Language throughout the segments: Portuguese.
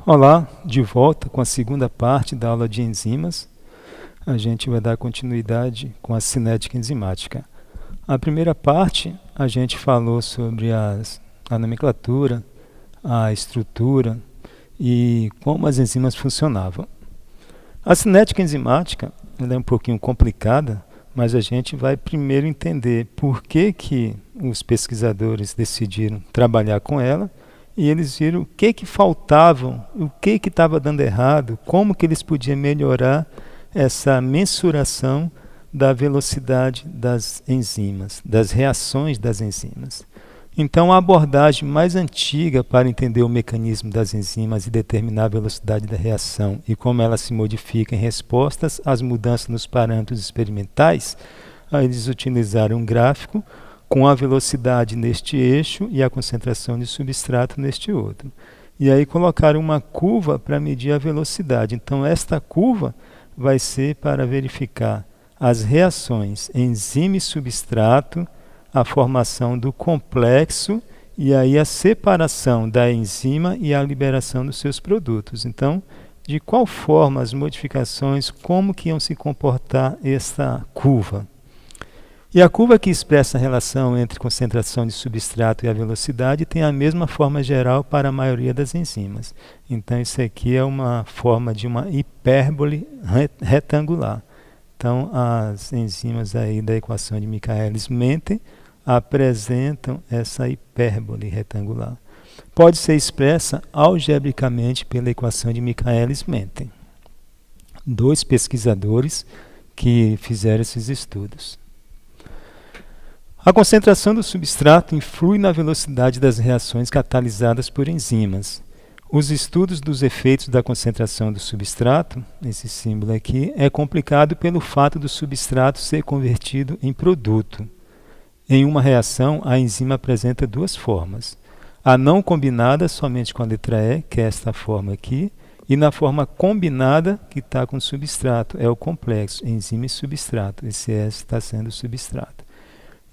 Olá, de volta com a segunda parte da aula de enzimas. A gente vai dar continuidade com a cinética enzimática. A primeira parte, a gente falou sobre a nomenclatura, a estrutura e como as enzimas funcionavam. A cinética enzimática ela é um pouquinho complicada, mas a gente vai primeiro entender por que os pesquisadores decidiram trabalhar com ela e eles viram o que faltavam, o que estava dando errado, como que eles podiam melhorar essa mensuração da velocidade das enzimas, das reações das enzimas. Então, a abordagem mais antiga para entender o mecanismo das enzimas e determinar a velocidade da reação e como ela se modifica em respostas às mudanças nos parâmetros experimentais, eles utilizaram um gráfico com a velocidade neste eixo e a concentração de substrato neste outro. E aí colocaram uma curva para medir a velocidade. Então, esta curva vai ser para verificar as reações enzima e substrato, a formação do complexo e aí a separação da enzima e a liberação dos seus produtos. Então, de qual forma as modificações, como que iam se comportar essa curva? E a curva que expressa a relação entre concentração de substrato e a velocidade tem a mesma forma geral para a maioria das enzimas. Então, isso aqui é uma forma de uma hipérbole retangular. Então, as enzimas aí da equação de Michaelis-Menten apresentam essa hipérbole retangular. Pode ser expressa algebricamente pela equação de Michaelis-Menten. Dois pesquisadores que fizeram esses estudos. A concentração do substrato influi na velocidade das reações catalisadas por enzimas. Os estudos dos efeitos da concentração do substrato, esse símbolo aqui, é complicado pelo fato do substrato ser convertido em produto. Em uma reação, a enzima apresenta duas formas. A não combinada, somente com a letra E, que é esta forma aqui, e na forma combinada, que está com o substrato, é o complexo, enzima e substrato. Esse S está sendo o substrato.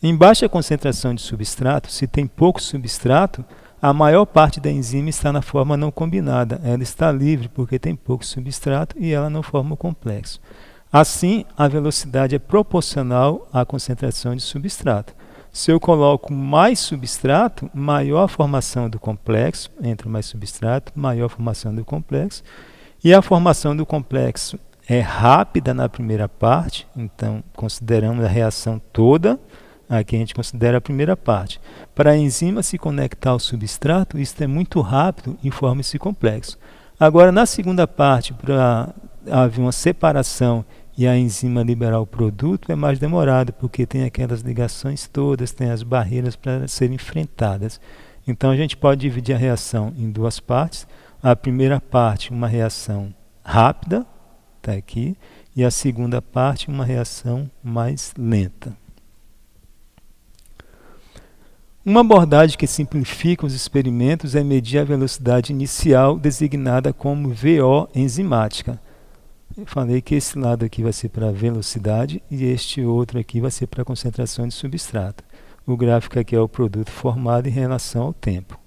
Em baixa concentração de substrato, se tem pouco substrato, a maior parte da enzima está na forma não combinada. Ela está livre porque tem pouco substrato e ela não forma o complexo. Assim, a velocidade é proporcional à concentração de substrato. Se eu coloco mais substrato, maior a formação do complexo, entre mais substrato, maior a formação do complexo. E a formação do complexo é rápida na primeira parte, então consideramos a reação toda. Aqui a gente considera a primeira parte. Para a enzima se conectar ao substrato, isso é muito rápido e forma esse complexo. Agora, na segunda parte, para haver uma separação e a enzima liberar o produto, é mais demorado, porque tem aquelas ligações todas, tem as barreiras para serem enfrentadas. Então, a gente pode dividir a reação em duas partes. A primeira parte, uma reação rápida, está aqui, e a segunda parte, uma reação mais lenta. Uma abordagem que simplifica os experimentos é medir a velocidade inicial designada como VO enzimática. Eu falei que esse lado aqui vai ser para a velocidade e este outro aqui vai ser para a concentração de substrato. O gráfico aqui é o produto formado em relação ao tempo.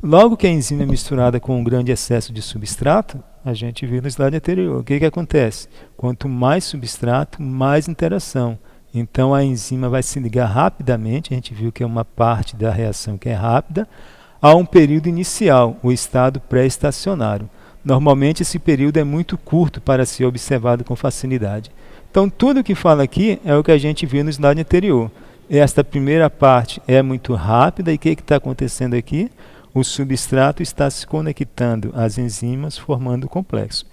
Logo que a enzima é misturada com um grande excesso de substrato, a gente viu no slide anterior. O que acontece? Quanto mais substrato, mais interação. Então, a enzima vai se ligar rapidamente, a gente viu que é uma parte da reação que é rápida, a um período inicial, o estado pré-estacionário. Normalmente, esse período é muito curto para ser observado com facilidade. Então, tudo que fala aqui é o que a gente viu no slide anterior. Esta primeira parte é muito rápida, e o que está acontecendo aqui? O substrato está se conectando às enzimas, formando o complexo.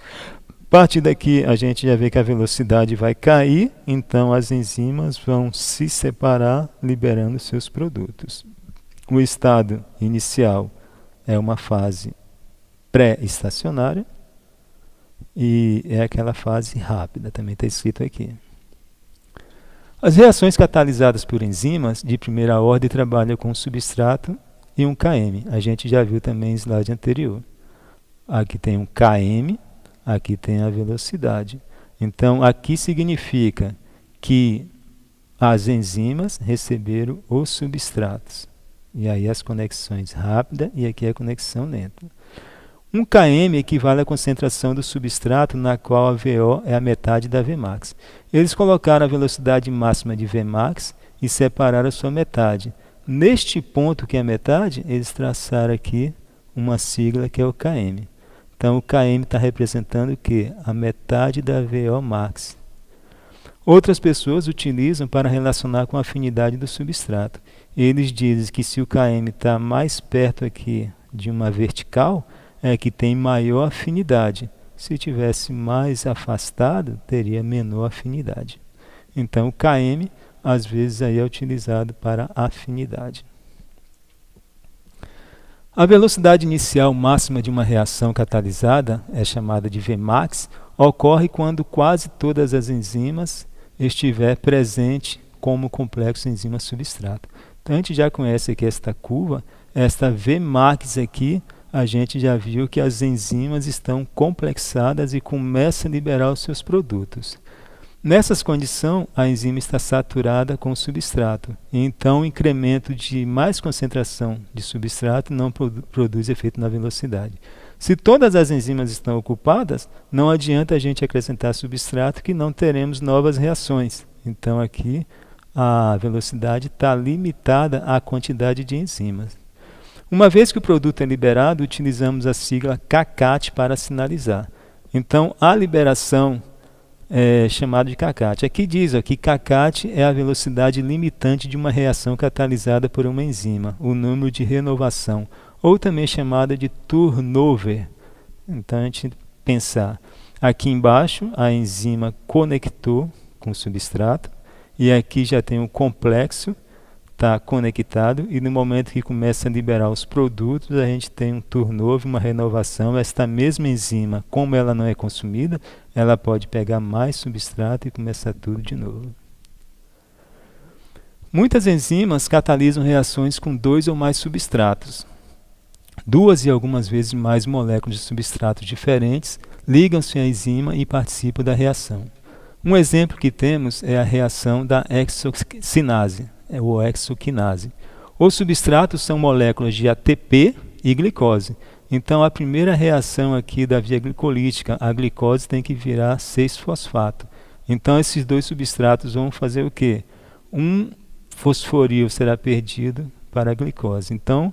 A partir daqui, a gente já vê que a velocidade vai cair, então as enzimas vão se separar, liberando seus produtos. O estado inicial é uma fase pré-estacionária e é aquela fase rápida, também está escrito aqui. As reações catalisadas por enzimas de primeira ordem trabalham com um substrato e um Km. A gente já viu também no slide anterior. Aqui tem um Km. Aqui tem a velocidade. Então, aqui significa que as enzimas receberam os substratos. E aí as conexões rápidas e aqui a conexão lenta. 1 km equivale à concentração do substrato, na qual a VO é a metade da Vmax. Eles colocaram a velocidade máxima de Vmax e separaram a sua metade. Neste ponto, que é a metade, eles traçaram aqui uma sigla que é o km. Então, o km está representando o quê? A metade da VO max. Outras pessoas utilizam para relacionar com a afinidade do substrato. Eles dizem que se o km está mais perto aqui de uma vertical, é que tem maior afinidade. Se tivesse mais afastado, teria menor afinidade. Então, o km, às vezes, aí é utilizado para afinidade. A velocidade inicial máxima de uma reação catalisada, é chamada de Vmax, ocorre quando quase todas as enzimas estiver presente como complexo enzima-substrato. Então, a gente já conhece aqui esta curva, esta Vmax aqui, a gente já viu que as enzimas estão complexadas e começam a liberar os seus produtos. Nessas condições, a enzima está saturada com o substrato, e então o incremento de mais concentração de substrato não produz efeito na velocidade. Se todas as enzimas estão ocupadas, não adianta a gente acrescentar substrato, que não teremos novas reações. Então aqui a velocidade está limitada à quantidade de enzimas. Uma vez que o produto é liberado, utilizamos a sigla CACAT para sinalizar. Então, a liberação é chamada de CACAT. Aqui diz que CACAT é a velocidade limitante de uma reação catalisada por uma enzima, o número de renovação, ou também chamada de turnover. Então, a gente pensar, aqui embaixo a enzima conectou com o substrato, e aqui já tem um complexo, está conectado, e no momento que começa a liberar os produtos, a gente tem um turnover, uma renovação. Esta mesma enzima, como ela não é consumida, ela pode pegar mais substrato e começar tudo de novo. Muitas enzimas catalisam reações com 2 ou mais substratos. 2 e algumas vezes mais moléculas de substratos diferentes ligam-se à enzima e participam da reação. Um exemplo que temos é a reação da hexokinase, ou hexoquinase. Os substratos são moléculas de ATP e glicose. Então, a primeira reação aqui da via glicolítica, a glicose tem que virar 6-fosfato. Então, esses 2 substratos vão fazer o quê? Um fosforil será perdido para a glicose. Então,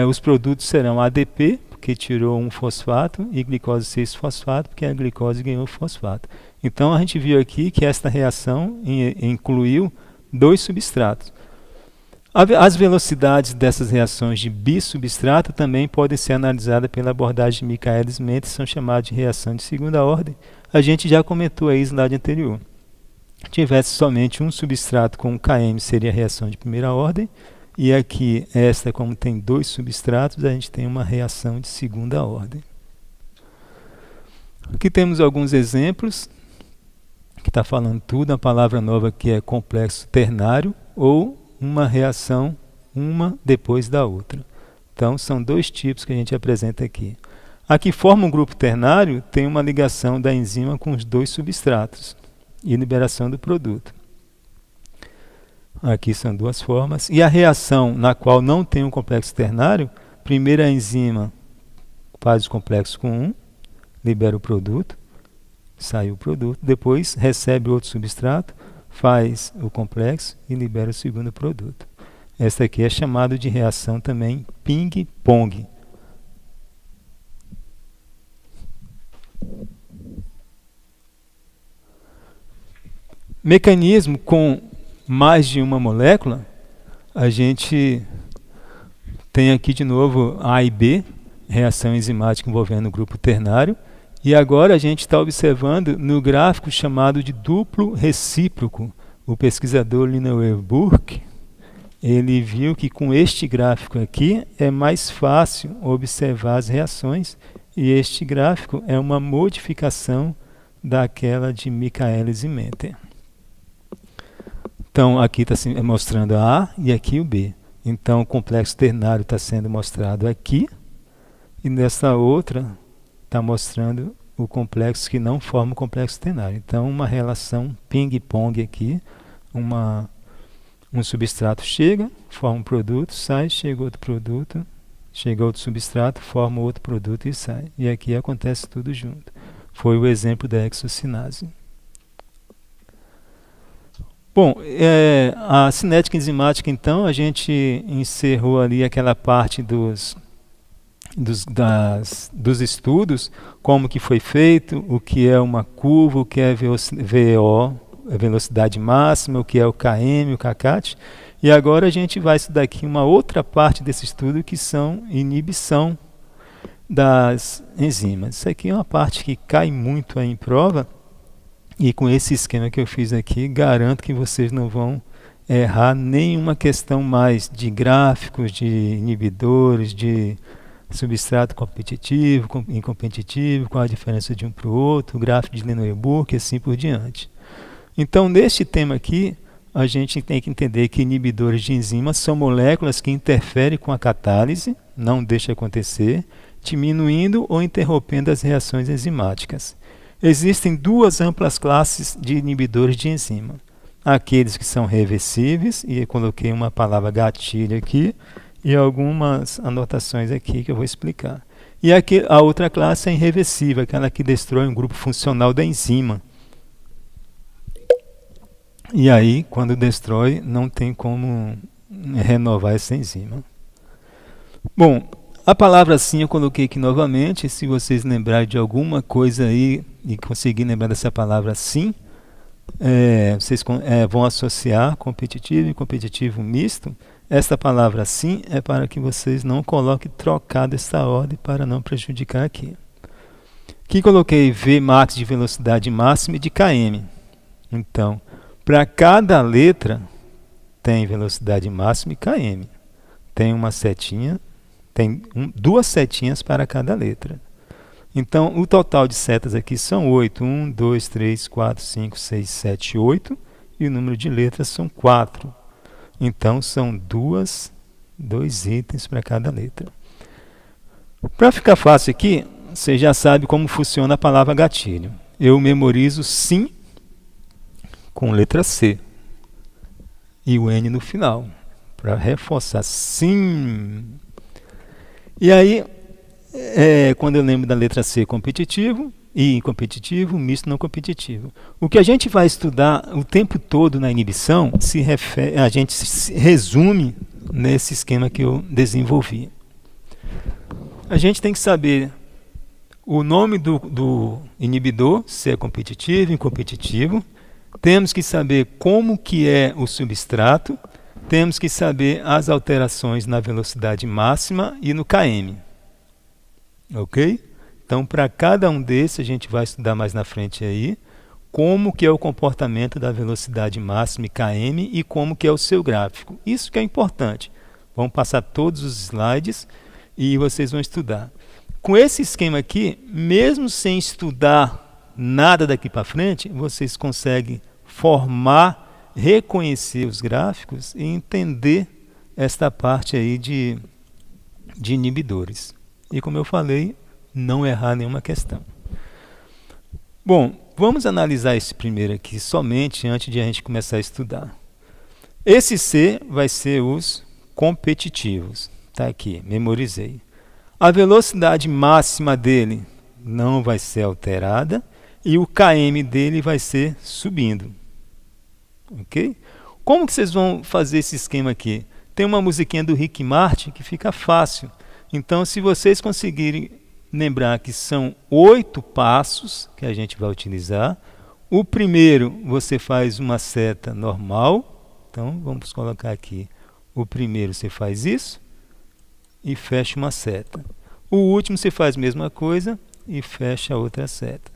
os produtos serão ADP, porque tirou um fosfato, e glicose 6-fosfato, porque a glicose ganhou fosfato. Então, a gente viu aqui que esta reação incluiu 2 substratos. As velocidades dessas reações de bissubstrato também podem ser analisadas pela abordagem de Michaelis-Menten, são chamadas de reação de segunda ordem. A gente já comentou aí no slide anterior. Se tivesse somente um substrato com um km, seria a reação de primeira ordem, e aqui, esta, como tem 2 substratos, a gente tem uma reação de segunda ordem. Aqui temos alguns exemplos, que está falando tudo. A palavra nova aqui é complexo ternário, ou uma reação, uma depois da outra. Então, são 2 tipos que a gente apresenta aqui. A que forma um grupo ternário tem uma ligação da enzima com os 2 substratos e liberação do produto. Aqui são 2 formas. E a reação na qual não tem um complexo ternário, primeiro a enzima faz o complexo com 1, libera o produto, sai o produto, depois recebe outro substrato, faz o complexo e libera o segundo produto. Esta aqui é chamada de reação também ping-pong. Mecanismo com mais de uma molécula, a gente tem aqui de novo A e B, reação enzimática envolvendo o grupo ternário. E agora a gente está observando no gráfico chamado de duplo recíproco. O pesquisador Lineuer Burke, ele viu que com este gráfico aqui é mais fácil observar as reações, e este gráfico é uma modificação daquela de Michaelis e Menten. Então aqui está mostrando a A e aqui o B. Então o complexo ternário está sendo mostrado aqui, e nessa outra está mostrando o complexo que não forma o complexo ternário. Então, uma relação ping-pong aqui, um substrato chega, forma um produto, sai, chega outro produto, chega outro substrato, forma outro produto e sai. E aqui acontece tudo junto. Foi o exemplo da exocinase. Bom, a cinética enzimática, então, a gente encerrou ali aquela parte dos estudos, como que foi feito, o que é uma curva, o que é VO, a velocidade máxima, o que é o KM, o kcat. E agora a gente vai estudar aqui uma outra parte desse estudo, que são inibição das enzimas. Isso aqui é uma parte que cai muito aí em prova, e com esse esquema que eu fiz aqui, garanto que vocês não vão errar nenhuma questão mais de gráficos, de inibidores, de substrato competitivo, incompetitivo, qual a diferença de um para o outro, gráfico de Lenoir-Burke e assim por diante. Então, neste tema aqui, a gente tem que entender que inibidores de enzimas são moléculas que interferem com a catálise, não deixa acontecer, diminuindo ou interrompendo as reações enzimáticas. Existem duas amplas classes de inibidores de enzima. Aqueles que são reversíveis, e eu coloquei uma palavra gatilho aqui, e algumas anotações aqui que eu vou explicar. E aqui, a outra classe é irreversível, aquela que destrói um grupo funcional da enzima. E aí, quando destrói, não tem como renovar essa enzima. Bom, a palavra sim eu coloquei aqui novamente. Se vocês lembrarem de alguma coisa aí e conseguirem lembrar dessa palavra sim, vocês vão associar competitivo e competitivo misto. Esta palavra sim é para que vocês não coloquem trocado essa ordem para não prejudicar aqui. Aqui coloquei Vmax de velocidade máxima e de km. Então, para cada letra tem velocidade máxima e km. Tem uma setinha, tem duas setinhas para cada letra. Então, o total de setas aqui são 8. 1, 2, 3, 4, 5, 6, 7, 8. E o número de letras são 4. Então, são dois itens para cada letra. Para ficar fácil aqui, você já sabe como funciona a palavra gatilho. Eu memorizo sim com letra C e o N no final, para reforçar sim. E aí, quando eu lembro da letra C, competitivo, e incompetitivo, misto não competitivo. O que a gente vai estudar o tempo todo na inibição, a gente se resume nesse esquema que eu desenvolvi. A gente tem que saber o nome do inibidor, se é competitivo, incompetitivo. Temos que saber como que é o substrato. Temos que saber as alterações na velocidade máxima e no km. Ok? Então, para cada um desses, a gente vai estudar mais na frente aí, como que é o comportamento da velocidade máxima e km e como que é o seu gráfico. Isso que é importante. Vamos passar todos os slides e vocês vão estudar. Com esse esquema aqui, mesmo sem estudar nada daqui para frente, vocês conseguem formar, reconhecer os gráficos e entender esta parte aí de inibidores. E como eu falei, não errar nenhuma questão. Bom, vamos analisar esse primeiro aqui somente antes de a gente começar a estudar. Esse C vai ser os competitivos. Está aqui, memorizei. A velocidade máxima dele não vai ser alterada e o km dele vai ser subindo. Ok? Como que vocês vão fazer esse esquema aqui? Tem uma musiquinha do Rick Martin que fica fácil. Então, se vocês conseguirem lembrar que são 8 passos que a gente vai utilizar. O primeiro, você faz uma seta normal. Então, vamos colocar aqui. O primeiro, você faz isso e fecha uma seta. O último, você faz a mesma coisa e fecha outra seta.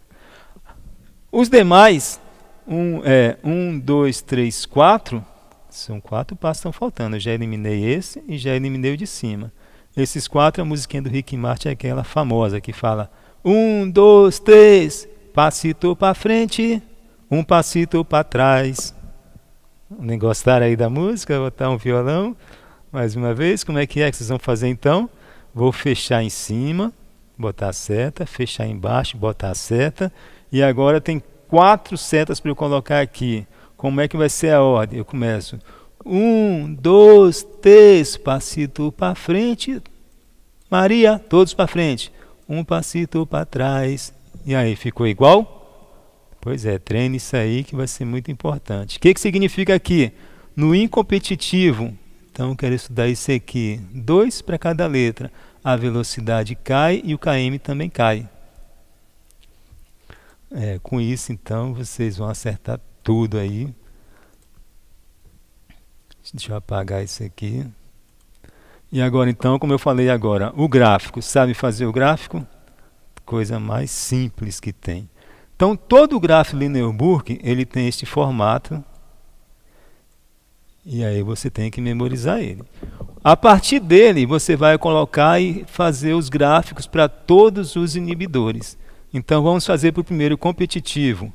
Os demais, 1, 2, 3, 4, são 4 passos que estão faltando. Eu já eliminei esse e já eliminei o de cima. Esses 4, a musiquinha do Rick Martin é aquela famosa que fala 1, 2, 3, passito para frente, um passito para trás. Nem gostaram aí da música? Vou botar um violão mais uma vez. Como é que vocês vão fazer então? Vou fechar em cima, botar a seta, fechar embaixo, botar a seta. E agora tem 4 setas para eu colocar aqui. Como é que vai ser a ordem? Eu começo 1, 2, 3, passito para frente. Maria, todos para frente. Um passito para trás. E aí, ficou igual? Pois é, treine isso aí que vai ser muito importante. O que significa aqui? No incompetitivo, então quero estudar isso aqui. 2 para cada letra. A velocidade cai e o km também cai. Com isso, então, vocês vão acertar tudo aí. Deixa eu apagar isso aqui. E agora, então, como eu falei agora, o gráfico. Sabe fazer o gráfico? Coisa mais simples que tem. Então, todo o gráfico Linear-Burke, ele tem este formato. E aí você tem que memorizar ele. A partir dele, você vai colocar e fazer os gráficos para todos os inibidores. Então, vamos fazer para o primeiro competitivo.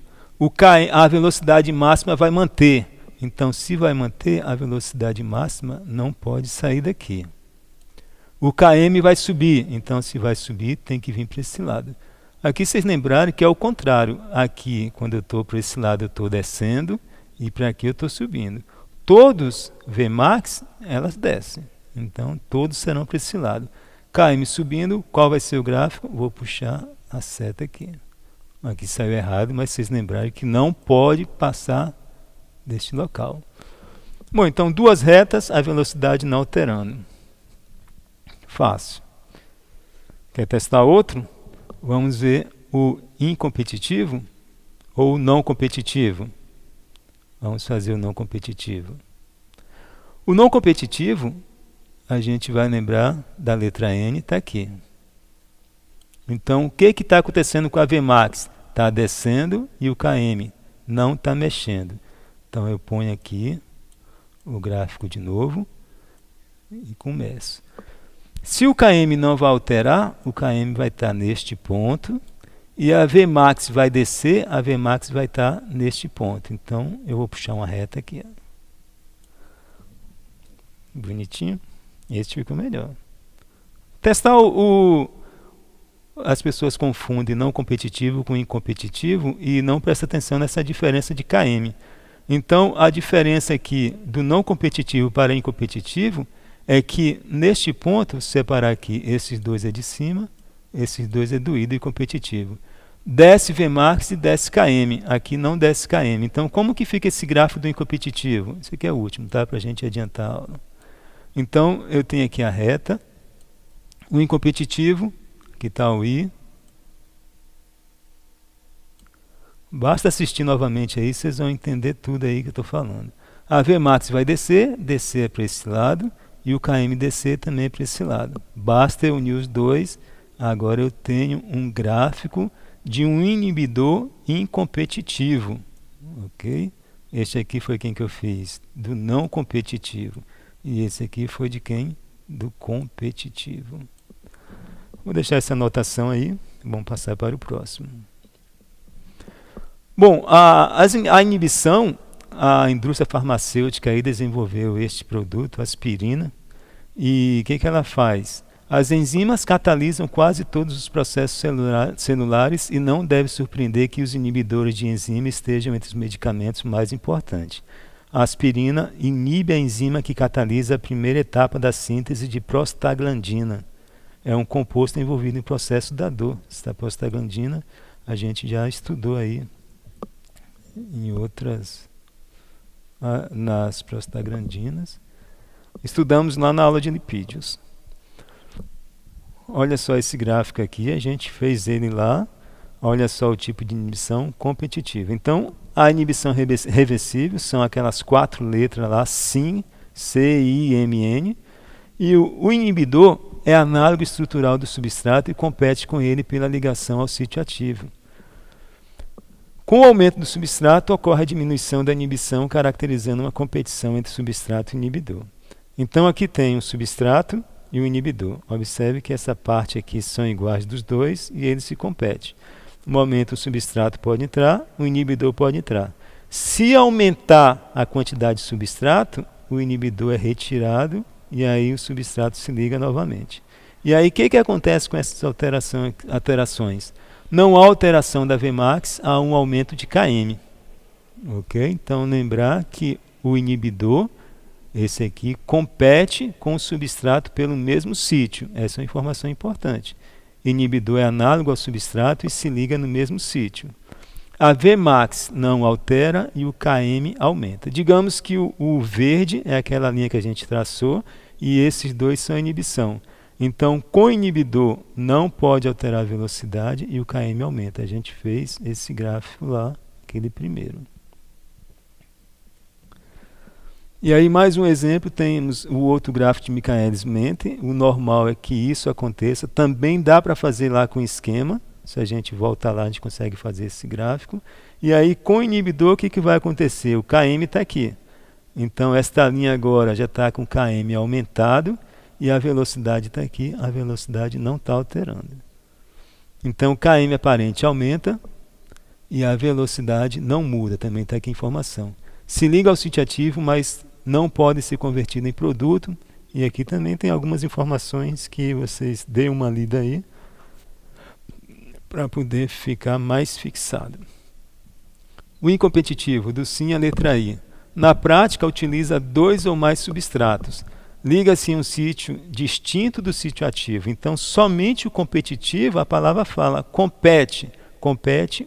A velocidade máxima vai manter. Então, se vai manter, a velocidade máxima não pode sair daqui. O km vai subir. Então, se vai subir, tem que vir para esse lado. Aqui vocês lembrarem que é o contrário. Aqui, quando eu estou para esse lado, eu estou descendo. E para aqui eu estou subindo. Todos Vmax, elas descem. Então, todos serão para esse lado. km subindo, qual vai ser o gráfico? Vou puxar a seta aqui. Aqui saiu errado, mas vocês lembrarem que não pode passar deste local. Bom, então, 2 retas, a velocidade não alterando. Fácil. Quer testar outro? Vamos ver o incompetitivo ou o não competitivo. Vamos fazer o não competitivo. O não competitivo, a gente vai lembrar da letra N, está aqui. Então, o que está acontecendo com a Vmax? Está descendo e o km não está mexendo. Então, eu ponho aqui o gráfico de novo e começo. Se o km não vai alterar, o km vai estar neste ponto. E a Vmax vai descer, a Vmax vai estar neste ponto. Então, eu vou puxar uma reta aqui. Bonitinho. Este ficou melhor. Testar as pessoas confundem não competitivo com incompetitivo e não prestam atenção nessa diferença de km. Então, a diferença aqui do não competitivo para incompetitivo é que, neste ponto, separar aqui, esses 2 é de cima, esses 2 é do hidro e competitivo. Desce Vmax e desce km. Aqui não desce km. Então, como que fica esse gráfico do incompetitivo? Esse aqui é o último, tá? Para a gente adiantar a aula. Então, eu tenho aqui a reta. O incompetitivo, aqui está o I. Basta assistir novamente aí, vocês vão entender tudo aí que eu estou falando. A Vmax vai descer é para esse lado. E o km descer também é para esse lado. Basta eu unir os 2. Agora eu tenho um gráfico de um inibidor incompetitivo. Ok? Este aqui foi quem que eu fiz? Do não competitivo. E esse aqui foi de quem? Do competitivo. Vou deixar essa anotação aí. Vamos passar para o próximo. Bom, a inibição, a indústria farmacêutica aí desenvolveu este produto, aspirina. E o que ela faz? As enzimas catalisam quase todos os processos celulares e não deve surpreender que os inibidores de enzima estejam entre os medicamentos mais importantes. A aspirina inibe a enzima que catalisa a primeira etapa da síntese de prostaglandina. É um composto envolvido em processo da dor. Essa prostaglandina a gente já estudou aí em outras, nas prostaglandinas. Estudamos lá na aula de lipídios. Olha só esse gráfico aqui, a gente fez ele lá. Olha só o tipo de inibição competitiva. Então, a inibição reversível são aquelas 4 letras lá, SIN, C-I-M-N. E o inibidor é análogo estrutural do substrato e compete com ele pela ligação ao sítio ativo. Com o aumento do substrato, ocorre a diminuição da inibição, caracterizando uma competição entre substrato e inibidor. Então, aqui tem um substrato e um inibidor. Observe que essa parte aqui são iguais dos dois e eles se competem. No momento o substrato pode entrar, o inibidor pode entrar. Se aumentar a quantidade de substrato, o inibidor é retirado e aí o substrato se liga novamente. E aí o que acontece com essas alterações? Não há alteração da Vmax, há um aumento de km. Ok? Então lembrar que o inibidor Esse aqui compete com o substrato pelo mesmo sítio. Essa é uma informação importante. Inibidor é análogo ao substrato e se liga no mesmo sítio. A Vmax não altera e o Km aumenta. Digamos que o verde é aquela linha que a gente traçou e esses dois são a inibição. Então, com inibidor não pode alterar a velocidade e o Km aumenta. A gente fez esse gráfico lá, aquele primeiro. E aí, mais um exemplo, temos o outro gráfico de Michaelis-Menten. O normal é que isso aconteça. Também dá para fazer lá com esquema. Se a gente voltar lá, a gente consegue fazer esse gráfico. E aí, com o inibidor, o que vai acontecer? O Km está aqui. Então, esta linha agora já está com o Km aumentado e a velocidade está aqui. A velocidade não está alterando. Então, o Km aparente aumenta e a velocidade não muda. Também está aqui a informação. Se liga ao sítio ativo, mas não pode ser convertido em produto. E aqui também tem algumas informações que vocês deem uma lida aí para poder ficar mais fixado. O incompetitivo, do sim à letra I. Na prática, utiliza 2 ou mais substratos. Liga-se em um sítio distinto do sítio ativo. Então, somente o competitivo, a palavra fala, compete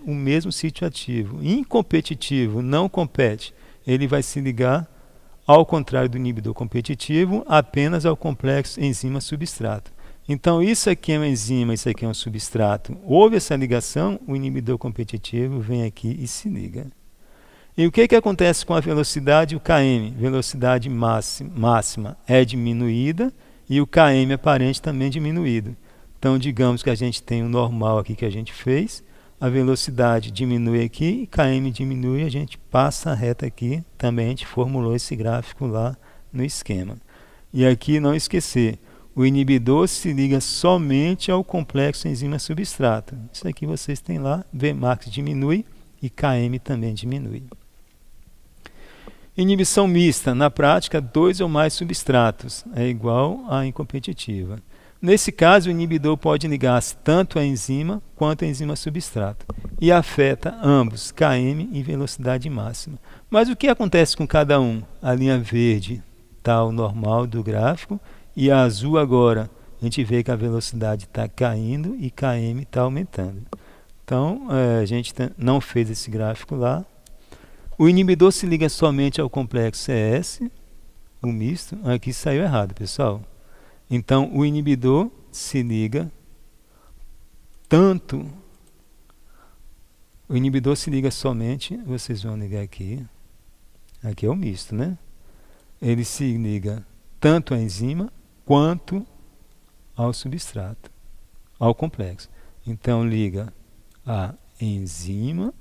o mesmo sítio ativo. Incompetitivo não compete. Ele vai se ligar, ao contrário do inibidor competitivo, apenas ao complexo enzima-substrato. Então, isso aqui é uma enzima, isso aqui é um substrato. Houve essa ligação, o inibidor competitivo vem aqui e se liga. E o que acontece com a velocidade e o Km? Velocidade máxima é diminuída e o Km aparente também é diminuído. Então, digamos que a gente tem o normal aqui que a gente fez, a velocidade diminui aqui, Km diminui, a gente passa a reta aqui, também a gente formulou esse gráfico lá no esquema. E aqui não esquecer, o inibidor se liga somente ao complexo enzima-substrato. Isso aqui vocês têm lá, Vmax diminui e Km também diminui. Inibição mista, na prática, 2 ou mais substratos, é igual à incompetitiva. Nesse caso, o inibidor pode ligar tanto a enzima quanto a enzima-substrato e afeta ambos, Km e velocidade máxima. Mas o que acontece com cada um? A linha verde está o normal do gráfico e a azul agora, a gente vê que a velocidade está caindo e Km está aumentando. Então, a gente não fez esse gráfico lá. O inibidor se liga somente ao complexo CS, o misto. Aqui saiu errado, pessoal. Então, o inibidor se liga tanto... O inibidor se liga somente... Vocês vão ligar aqui. Aqui é o misto, né? Ele se liga tanto à enzima quanto ao substrato, ao complexo. Então, liga a enzima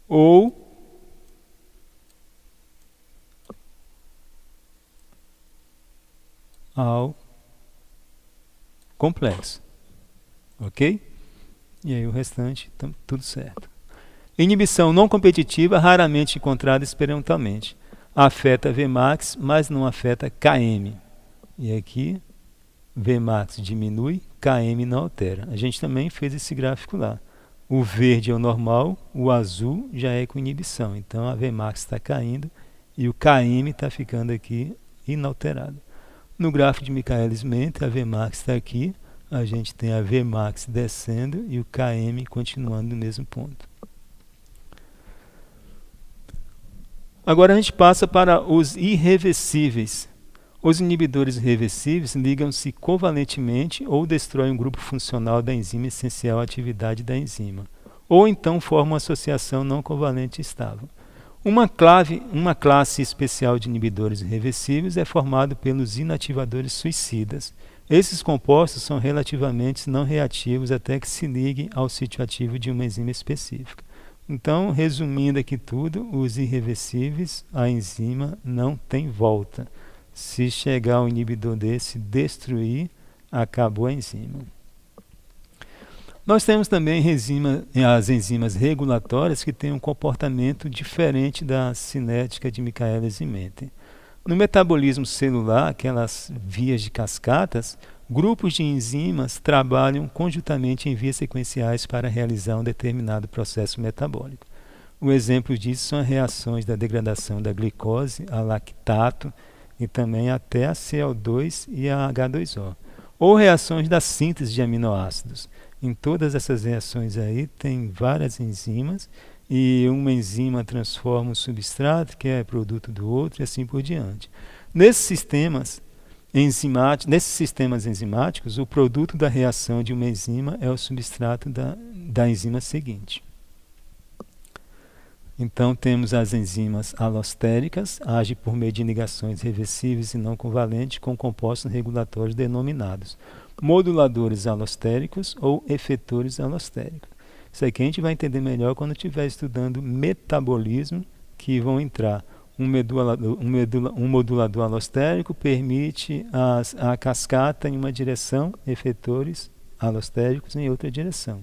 ou ao complexo. Ok? E aí o restante, então, tudo certo. Inibição não competitiva, raramente encontrada experimentalmente. Afeta Vmax, mas não afeta Km. E aqui, Vmax diminui, Km não altera. A gente também fez esse gráfico lá. O verde é o normal, o azul já é com inibição. Então, a Vmax está caindo e o Km está ficando aqui inalterado. No gráfico de Michaelis-Menten, a Vmax está aqui. A gente tem a Vmax descendo e o Km continuando no mesmo ponto. Agora a gente passa para os irreversíveis. Os inibidores irreversíveis ligam-se covalentemente ou destroem um grupo funcional da enzima essencial à atividade da enzima, ou então formam uma associação não covalente estável. Uma classe especial de inibidores irreversíveis é formada pelos inativadores suicidas. Esses compostos são relativamente não reativos até que se liguem ao sítio ativo de uma enzima específica. Então, resumindo aqui tudo, os irreversíveis, a enzima não tem volta. Se chegar um inibidor desse, destruir, acabou a enzima. Nós temos também as enzimas regulatórias que têm um comportamento diferente da cinética de Michaelis e Menten. No metabolismo celular, aquelas vias de cascatas, grupos de enzimas trabalham conjuntamente em vias sequenciais para realizar um determinado processo metabólico. o exemplo disso são as reações da degradação da glicose a lactato e também até a CO2 e a H2O. Ou reações da síntese de aminoácidos. Em todas essas reações aí tem várias enzimas e uma enzima transforma um substrato que é produto do outro e assim por diante. Nesses sistemas enzimáticos, o produto da reação de uma enzima é o substrato da enzima seguinte. Então temos as enzimas alostéricas, agem por meio de ligações reversíveis e não covalentes com compostos regulatórios denominados moduladores alostéricos ou efetores alostéricos. Isso aqui a gente vai entender melhor quando estiver estudando metabolismo, que vão entrar um modulador alostérico permite a cascata em uma direção, efetores alostéricos em outra direção.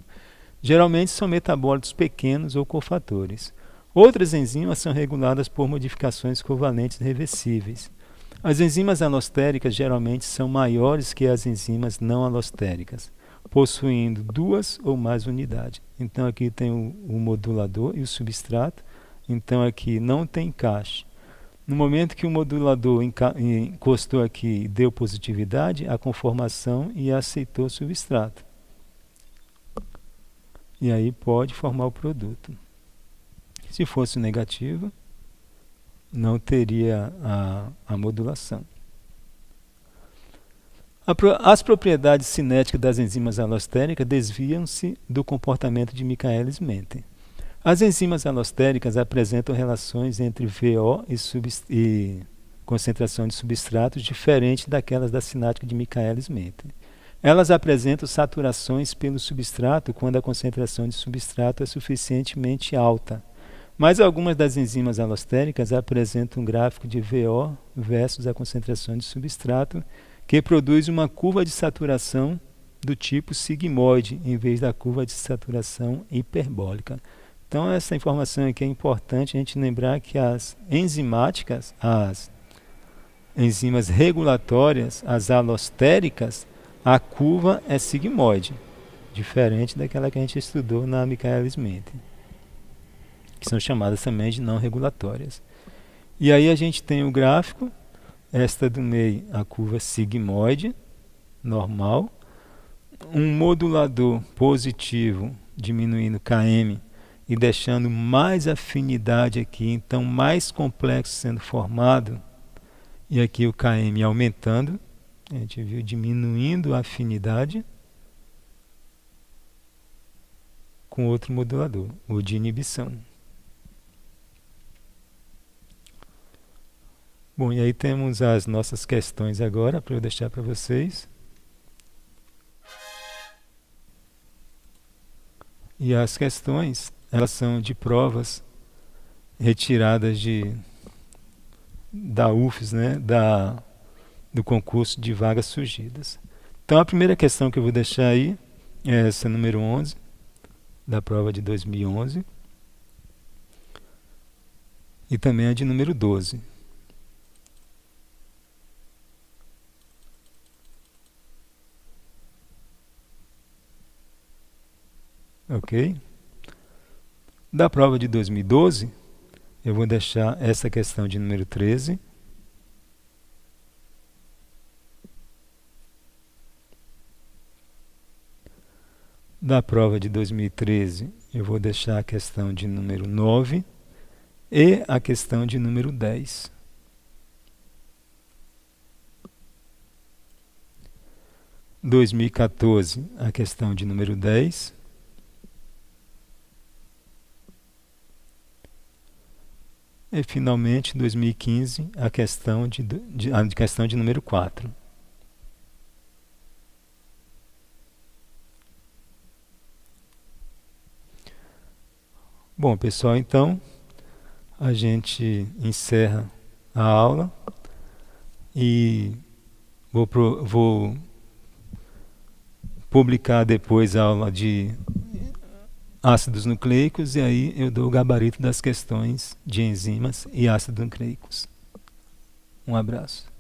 Geralmente são metabólitos pequenos ou cofatores. Outras enzimas são reguladas por modificações covalentes reversíveis. As enzimas alostéricas geralmente são maiores que as enzimas não alostéricas, possuindo duas ou mais unidades. Então aqui tem o modulador e o substrato. Então aqui não tem encaixe. No momento que o modulador encostou aqui e deu positividade, a conformação e aceitou o substrato. E aí pode formar o produto. Se fosse negativo, não teria a modulação. As propriedades cinéticas das enzimas alostéricas desviam-se do comportamento de Michaelis-Menten. As enzimas alostéricas apresentam relações entre VO e concentração de substratos diferentes daquelas da cinética de Michaelis-Menten. Elas apresentam saturações pelo substrato quando a concentração de substrato é suficientemente alta. Mas algumas das enzimas alostéricas apresentam um gráfico de VO versus a concentração de substrato, que produz uma curva de saturação do tipo sigmoide, em vez da curva de saturação hiperbólica. Então essa informação aqui é importante a gente lembrar que as enzimáticas, as enzimas regulatórias, as alostéricas, a curva é sigmoide, diferente daquela que a gente estudou na Michaelis-Menten, que são chamadas também de não regulatórias. E aí a gente tem o gráfico, esta do meio, a curva sigmoide, normal, um modulador positivo diminuindo Km e deixando mais afinidade aqui, então mais complexo sendo formado, e aqui o Km aumentando, a gente viu diminuindo a afinidade com outro modulador, o de inibição. Bom, e aí temos as nossas questões agora, para eu deixar para vocês. E as questões, elas são de provas retiradas da UFES, né, do concurso de vagas surgidas. Então a primeira questão que eu vou deixar aí é essa número 11, da prova de 2011. E também a de número 12. Ok? Da prova de 2012, eu vou deixar essa questão de número 13. Da prova de 2013, eu vou deixar a questão de número 9 e a questão de número 10. Em 2014, a questão de número 10. E, finalmente, em 2015, a questão de número 4. Bom, pessoal, então, a gente encerra a aula e vou publicar depois a aula de ácidos nucleicos, e aí eu dou o gabarito das questões de enzimas e ácidos nucleicos. Um abraço.